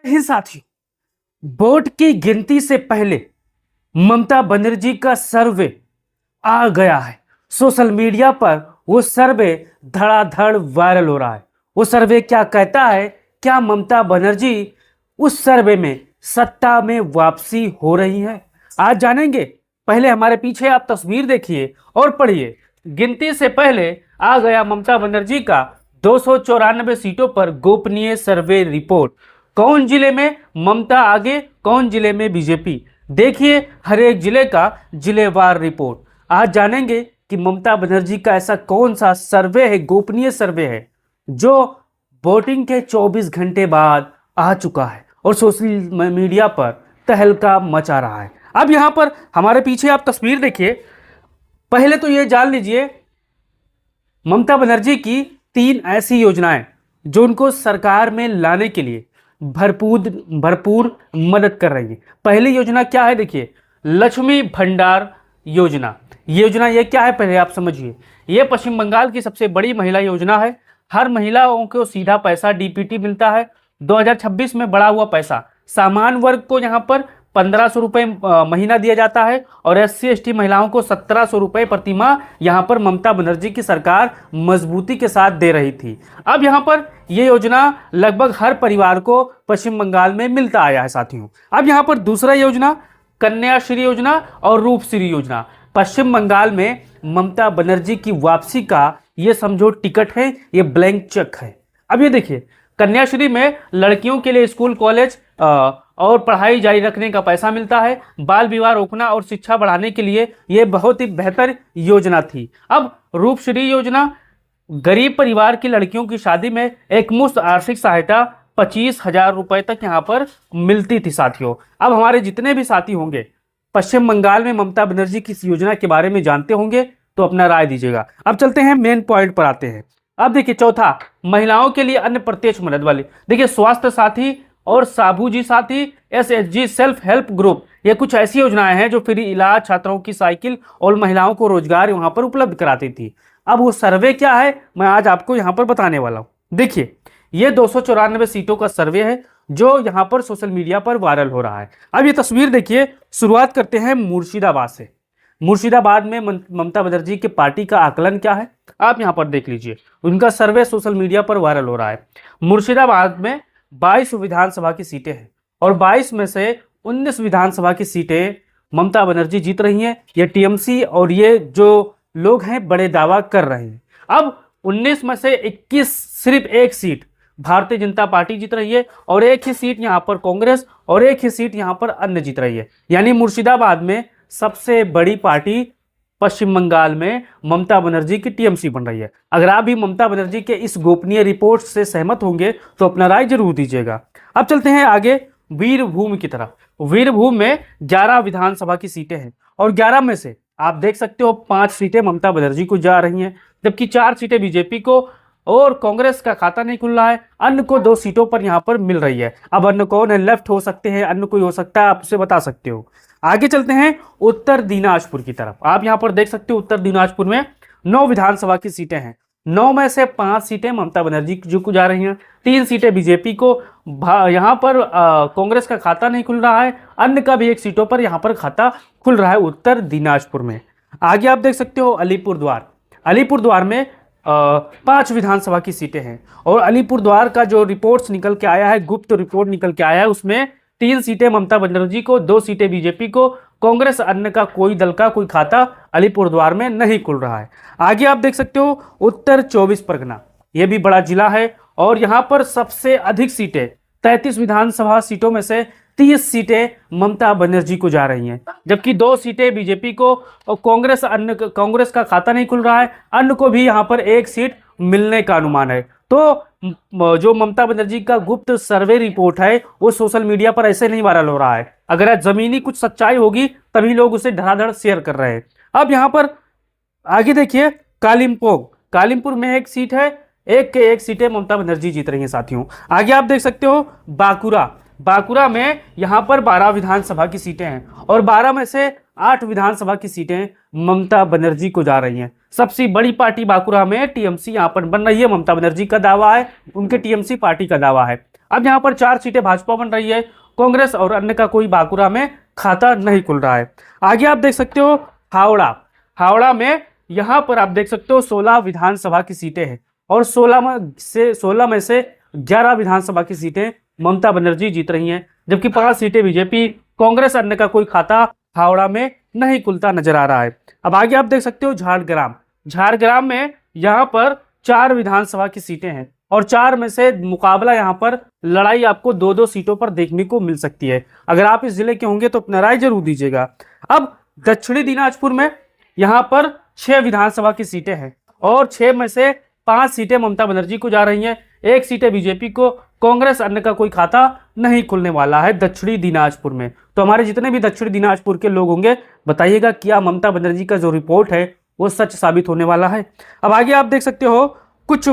ही साथी, वोट की गिनती से पहले ममता बनर्जी का सर्वे आ गया है। सोशल मीडिया पर वो सर्वे धड़ाधड़ वायरल हो रहा है। वो सर्वे क्या कहता है? क्या ममता बनर्जी उस सर्वे में सत्ता में वापसी हो रही है? आज जानेंगे। पहले हमारे पीछे आप तस्वीर देखिए और पढ़िए। गिनती से पहले आ गया ममता बनर्जी का 294 सीटों पर गोपनीय सर्वे रिपोर्ट। कौन जिले में ममता आगे, कौन जिले में बीजेपी? देखिए हर एक जिले का जिलेवार रिपोर्ट। आज जानेंगे कि ममता बनर्जी का ऐसा कौन सा सर्वे है, गोपनीय सर्वे है, जो वोटिंग के 24 घंटे बाद आ चुका है और सोशल मीडिया पर तहलका मचा रहा है। अब यहां पर हमारे पीछे आप तस्वीर देखिए। पहले तो ये जान लीजिए, ममता बनर्जी की 3 ऐसी योजनाएं जो उनको सरकार में लाने के लिए भरपूर भरपूर मदद कर रही है। पहली योजना क्या है? देखिए, लक्ष्मी भंडार योजना। ये योजना ये क्या है पहले आप समझिए। ये पश्चिम बंगाल की सबसे बड़ी महिला योजना है। हर महिलाओं को सीधा पैसा डीपीटी मिलता है। 2026 में बढ़ा हुआ पैसा सामान्य वर्ग को यहाँ पर 1500 रुपये महीना दिया जाता है और SC/ST महिलाओं को 1700 रुपये प्रति माह यहाँ पर ममता बनर्जी की सरकार मजबूती के साथ दे रही थी। अब यहाँ पर ये योजना लगभग हर परिवार को पश्चिम बंगाल में मिलता आया है साथियों। अब यहाँ पर दूसरा योजना कन्याश्री योजना और रूपश्री योजना। पश्चिम बंगाल में ममता बनर्जी की वापसी का ये समझो टिकट है, ये ब्लैंक चेक है। अब ये देखिए, कन्याश्री में लड़कियों के लिए स्कूल, कॉलेज और पढ़ाई जारी रखने का पैसा मिलता है। बाल विवाह रोकना और शिक्षा बढ़ाने के लिए यह बहुत ही बेहतर योजना थी। अब रूपश्री योजना, गरीब परिवार की लड़कियों की शादी में एक मुफ्त आर्थिक सहायता 25,000 रुपए तक यहाँ पर मिलती थी साथियों। अब हमारे जितने भी साथी होंगे पश्चिम बंगाल में ममता बनर्जी की इस योजना के बारे में जानते होंगे तो अपना राय दीजिएगा। अब चलते हैं मेन पॉइंट पर आते हैं। अब देखिए, चौथा, महिलाओं के लिए अन्य प्रत्यक्ष मदद वाली। देखिए, स्वास्थ्य साथी और साबूजी साथी, SHG सेल्फ हेल्प ग्रुप, ये कुछ ऐसी योजनाएं हैं जो फ्री इलाज, छात्रों की साइकिल और महिलाओं को रोजगार वहां पर उपलब्ध कराती थी। अब वो सर्वे क्या है मैं आज आपको यहां पर बताने वाला हूं। देखिए, ये 294 सीटों का सर्वे है जो यहां पर सोशल मीडिया पर वायरल हो रहा है। अब ये तस्वीर देखिए। शुरुआत करते हैं मुर्शिदाबाद से। मुर्शिदाबाद में ममता बनर्जी के पार्टी का आकलन क्या है आप यहां पर देख लीजिए। उनका सर्वे सोशल मीडिया पर वायरल हो रहा है। मुर्शिदाबाद में 22 विधानसभा की सीटें हैं और 22 में से 19 विधानसभा की सीटें ममता बनर्जी जीत रही हैं। ये टीएमसी और ये जो लोग हैं बड़े दावा कर रहे हैं। अब 19 में से 21, सिर्फ एक सीट भारतीय जनता पार्टी जीत रही है और एक ही सीट यहां पर कांग्रेस और एक ही सीट यहां पर अन्य जीत रही है। यानी मुर्शिदाबाद में सबसे बड़ी पार्टी पश्चिम बंगाल में ममता बनर्जी की टीएमसी बन रही है। अगर आप भी ममता बनर्जी के इस गोपनीय रिपोर्ट से सहमत होंगे तो अपना राय जरूर दीजिएगा। अब चलते हैं आगे वीरभूम की तरफ। वीरभूम में 11 विधानसभा की सीटें हैं और 11 में से आप देख सकते हो 5 सीटें ममता बनर्जी को जा रही हैं, जबकि 4 सीटें बीजेपी को और कांग्रेस का खाता नहीं खुल रहा है। अन्य को 2 सीटों पर यहां पर मिल रही है। अब अन्य कौन है? लेफ्ट हो सकते हैं, अन्य कोई हो सकता है, आप उसे बता सकते हो। आगे चलते हैं उत्तर दिनाजपुर की तरफ। आप यहां पर देख सकते हो उत्तर दिनाजपुर में 9 विधानसभा की सीटें हैं। 9 में से 5 सीटें ममता बनर्जी जी को जा रही हैं, 3 सीटें बीजेपी को। यहां पर कांग्रेस का खाता नहीं खुल रहा है, अन्य का भी 1 सीटों पर यहां पर खाता खुल रहा है उत्तर दिनाजपुर में। आगे आप देख सकते हो अलीपुरद्वार। अलीपुरद्वार में 5 विधानसभा की सीटें हैं और अलीपुरद्वार का जो रिपोर्ट्स निकल के आया है, गुप्त रिपोर्ट निकल के आया है, उसमें 3 सीटें ममता बनर्जी को, 2 सीटें बीजेपी को। कांग्रेस अन्य का कोई दल का कोई खाता अलीपुरद्वार में नहीं खुल रहा है। आगे आप देख सकते हो उत्तर 24 परगना, यह भी बड़ा जिला है और यहां पर सबसे अधिक सीटें 33 विधानसभा सीटों में से 30 सीटें ममता बनर्जी को जा रही हैं, जबकि 2 सीटें बीजेपी को और कांग्रेस का खाता नहीं खुल रहा है, अन्य को भी यहां पर 1 सीट मिलने का अनुमान है। तो जो ममता बनर्जी का गुप्त सर्वे रिपोर्ट है वो सोशल मीडिया पर ऐसे नहीं वायरल हो रहा है। अगर जमीनी कुछ सच्चाई होगी तभी लोग उसे धड़ाधड़ शेयर कर रहे हैं। अब यहां पर आगे देखिए कालिम्पोंग। कालिम्पुर में 1 सीट है, 1 के 1 सीटें ममता बनर्जी जीत रही हैं साथियों। आगे आप देख सकते हो बांकुरा। बांकुड़ा में यहाँ पर 12 विधानसभा की सीटें हैं और 12 में से 8 विधानसभा की सीटें ममता बनर्जी को जा रही हैं। सबसे बड़ी पार्टी बांकुड़ा में टीएमसी यहाँ पर बन रही है, ममता बनर्जी का दावा है, उनके टीएमसी पार्टी का दावा है। अब यहाँ पर 4 सीटें भाजपा बन रही है, कांग्रेस और अन्य का कोई बांकुड़ा में खाता नहीं खुल रहा है। आगे आप देख सकते हो हावड़ा में यहाँ पर आप देख सकते हो 16 विधानसभा की सीटें हैं और 16 में से 11 विधानसभा की सीटें ममता बनर्जी जीत रही हैं, जबकि 5 सीटें बीजेपी, कांग्रेस अन्य का कोई खाता हावड़ा में नहीं खुलता नजर आ रहा है। अब आगे आप देख सकते हो झारग्राम में यहाँ पर 4 विधानसभा की सीटें हैं और 4 में से मुकाबला यहाँ पर लड़ाई आपको 2-2 सीटों पर देखने को मिल सकती है। अगर आप इस जिले के होंगे तो अपना राय जरूर दीजिएगा। अब दक्षिणी दिनाजपुर में यहाँ पर 6 विधानसभा की सीटें हैं और 6 में से 5 सीटें ममता बनर्जी को जा रही हैं, 1 सीटें बीजेपी को, कांग्रेस अन्य का कोई खाता नहीं खुलने वाला है दक्षिणी दिनाजपुर में। तो हमारे जितने भी दक्षिणी दिनाजपुर के लोग होंगे बताइएगा क्या ममता बनर्जी का जो रिपोर्ट है वो सच साबित होने वाला है। अब आगे आप देख सकते हो कुछ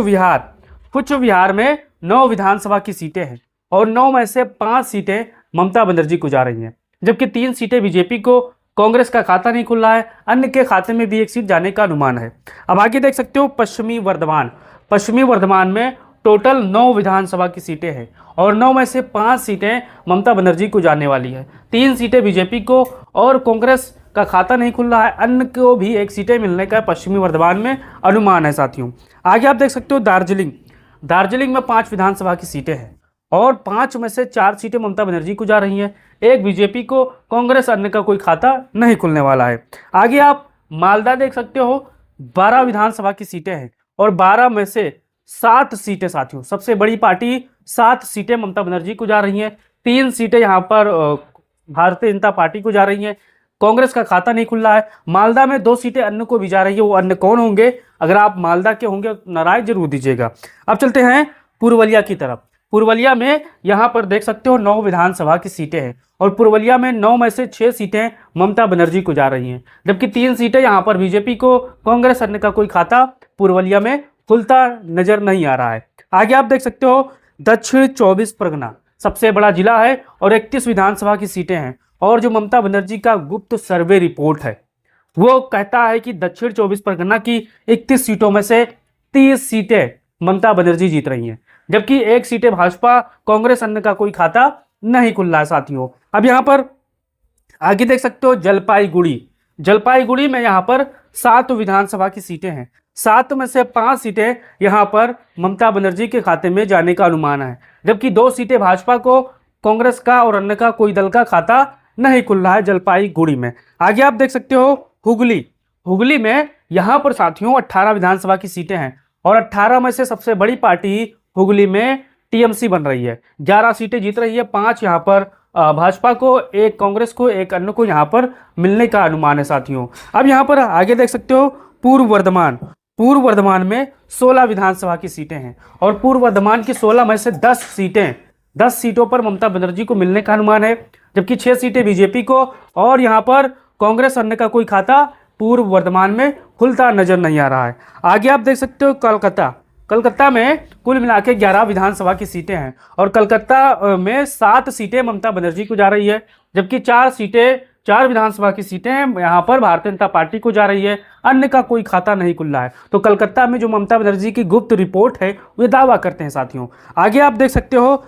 विहार में 9 विधानसभा की सीटें हैं और 9 में से 5 सीटें ममता बनर्जी को जा रही हैं, जबकि 3 सीटें बीजेपी को, कांग्रेस का खाता नहीं खुल रहा है, अन्य के खाते में भी 1 सीट जाने का अनुमान है। अब आगे देख सकते हो पश्चिमी वर्धमान में टोटल 9 विधानसभा की सीटें हैं और 9 में से 5 सीटें ममता बनर्जी को जाने वाली है, 3 सीटें बीजेपी को और कांग्रेस का खाता नहीं खुल रहा है, अन्य को भी 1 सीटें मिलने का पश्चिमी वर्धमान में अनुमान है साथियों। आगे आप देख सकते हो दार्जिलिंग में 5 विधानसभा की सीटें हैं और 5 में से 4 सीटें ममता बनर्जी को जा रही हैं, 1 बीजेपी को, कांग्रेस अन्य का कोई खाता नहीं खुलने वाला है। आगे आप मालदा देख सकते हो 12 विधानसभा की सीटें हैं और 12 में से 7 सीटें साथियों, सबसे बड़ी पार्टी 7 सीटें ममता बनर्जी को जा रही हैं, 3 सीटें यहाँ पर भारतीय जनता पार्टी को जा रही हैं, कांग्रेस का खाता नहीं खुल रहा है। मालदा में 2 सीटें अन्य को भी जा रही है, वो अन्य कौन होंगे? अगर आप मालदा के होंगे नाराज जरूर दीजिएगा। अब चलते हैं पुरवलिया की तरफ। पुरवलिया में यहाँ पर देख सकते हो 9 विधानसभा की सीटें हैं और पुरवलिया में 9 में से 6 सीटें ममता बनर्जी को जा रही हैं, जबकि 3 सीटें यहाँ पर बीजेपी को, कांग्रेस अन्य का कोई खाता पुरवलिया में खुलता नजर नहीं आ रहा है। आगे आप देख सकते हो दक्षिण 24 परगना सबसे बड़ा जिला है और 31 विधानसभा की सीटें हैं और जो ममता बनर्जी का गुप्त सर्वे रिपोर्ट है वो कहता है कि दक्षिण 24 परगना की 31 सीटों में से 30 सीटें ममता बनर्जी जीत रही हैं, जबकि 1 सीटें भाजपा, कांग्रेस अन्य का कोई खाता नहीं खुल रहा है साथियों। अब यहाँ पर आगे देख सकते हो जलपाईगुड़ी में यहाँ पर 7 विधानसभा की सीटें हैं, 7 में से 5 सीटें यहाँ पर ममता बनर्जी के खाते में जाने का अनुमान है, जबकि 2 सीटें भाजपा को, कांग्रेस का और अन्य का कोई दल का खाता नहीं खुल रहा है जलपाईगुड़ी में। आगे आप देख सकते हो हुगली में यहाँ पर साथियों 18 विधानसभा की सीटें हैं और 18 में से सबसे बड़ी पार्टी हुगली में टीएमसी बन रही है, 11 सीटें जीत रही है, 5 यहाँ पर भाजपा को, 1 कांग्रेस को, 1 अन्य को यहाँ पर मिलने का अनुमान है साथियों। अब यहाँ पर आगे देख सकते हो पूर्व वर्धमान में 16 विधानसभा की सीटें हैं और पूर्व वर्धमान की 16 में से 10 सीटों पर ममता बनर्जी को मिलने का अनुमान है, जबकि 6 सीटें बीजेपी को और यहाँ पर कांग्रेस अन्य का कोई खाता पूर्व वर्धमान में खुलता नजर नहीं आ रहा है। आगे आप देख सकते हो कलकत्ता में कुल मिला के 11 विधानसभा की सीटें हैं और कलकत्ता में 7 सीटें ममता बनर्जी को जा रही है, जबकि 4 विधानसभा की सीटें यहाँ पर भारतीय जनता पार्टी को जा रही है, अन्य का कोई खाता नहीं खुल रहा है। तो कलकत्ता में जो ममता बनर्जी की गुप्त रिपोर्ट है वे दावा करते हैं साथियों। आगे आप देख सकते हो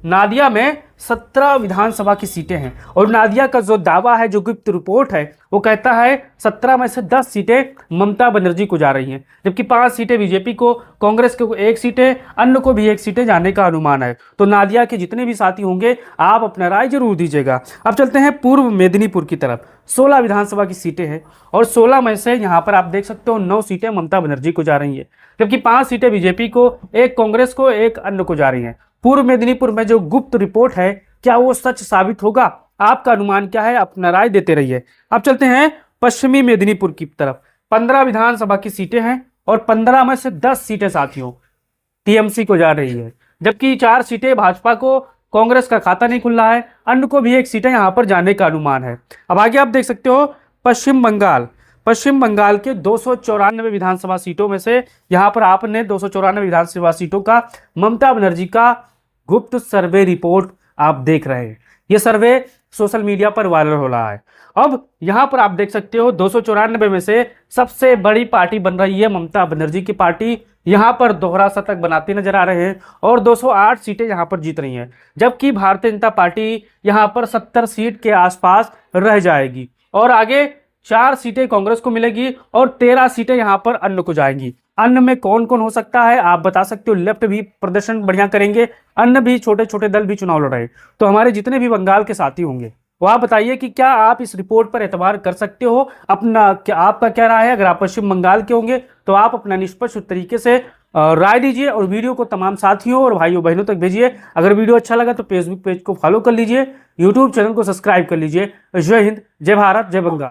नादिया में 17 विधानसभा की सीटें हैं और नादिया का जो दावा है, जो गुप्त रिपोर्ट है वो कहता है 17 में से 10 सीटें ममता बनर्जी को जा रही हैं, जबकि 5 सीटें बीजेपी को, कांग्रेस को 1 सीटें, अन्य को भी 1 सीटें जाने का अनुमान है। तो नादिया के जितने भी साथी होंगे आप अपना राय जरूर दीजिएगा। अब चलते हैं पूर्व मेदिनीपुर की तरफ। 16 विधानसभा की सीटें हैं और 16 में से यहाँ पर आप देख सकते हो 9 सीटें ममता बनर्जी को जा रही है, जबकि 5 सीटें बीजेपी को, 1 कांग्रेस को, 1 अन्य को जा रही हैं। पूर्व मेदिनीपुर में जो गुप्त रिपोर्ट है क्या वो सच साबित होगा? आपका अनुमान क्या है? अपना राय देते रहिए। अब चलते हैं पश्चिमी मेदिनीपुर की तरफ। 15 विधानसभा की सीटें हैं और 15 में से 10 सीटें साथियों टीएमसी को जा रही है, जबकि 4 सीटें भाजपा को, कांग्रेस का खाता नहीं खुल रहा है, अन्य को भी 1 सीटें यहां पर जाने का अनुमान है। अब आगे आप देख सकते हो पश्चिम बंगाल के 294 विधानसभा सीटों में से यहां पर आपने 294 विधानसभा सीटों का ममता बनर्जी का गुप्त सर्वे रिपोर्ट आप देख रहे हैं। ये सर्वे सोशल मीडिया पर वायरल हो रहा है। अब यहां पर आप देख सकते हो 294 में से सबसे बड़ी पार्टी बन रही है ममता बनर्जी की पार्टी। यहां पर दोहरा शतक बनाते नजर आ रहे हैं और 208 सीटें यहां पर जीत रही हैं, जबकि भारतीय जनता पार्टी यहां पर 70 सीट के आसपास रह जाएगी और आगे 4 सीटें कांग्रेस को मिलेगी और 13 सीटें यहां पर अन्य को जाएंगी। अन्य में कौन कौन हो सकता है आप बता सकते हो। लेफ्ट भी प्रदर्शन बढ़िया करेंगे, अन्य भी छोटे छोटे दल भी चुनाव लड़ रहे हैं। तो हमारे जितने भी बंगाल के साथी होंगे वो आप बताइए कि क्या आप इस रिपोर्ट पर एतबार कर सकते हो। अपना क्या आपका क्या राय है। अगर आप पश्चिम बंगाल के होंगे तो आप अपना निष्पक्ष तरीके से राय दीजिए और वीडियो को तमाम साथियों और भाइयों बहनों तक भेजिए। अगर वीडियो अच्छा लगा तो फेसबुक पेज को फॉलो कर लीजिए, यूट्यूब चैनल को सब्सक्राइब कर लीजिए। जय हिंद, जय भारत, जय बंगाल।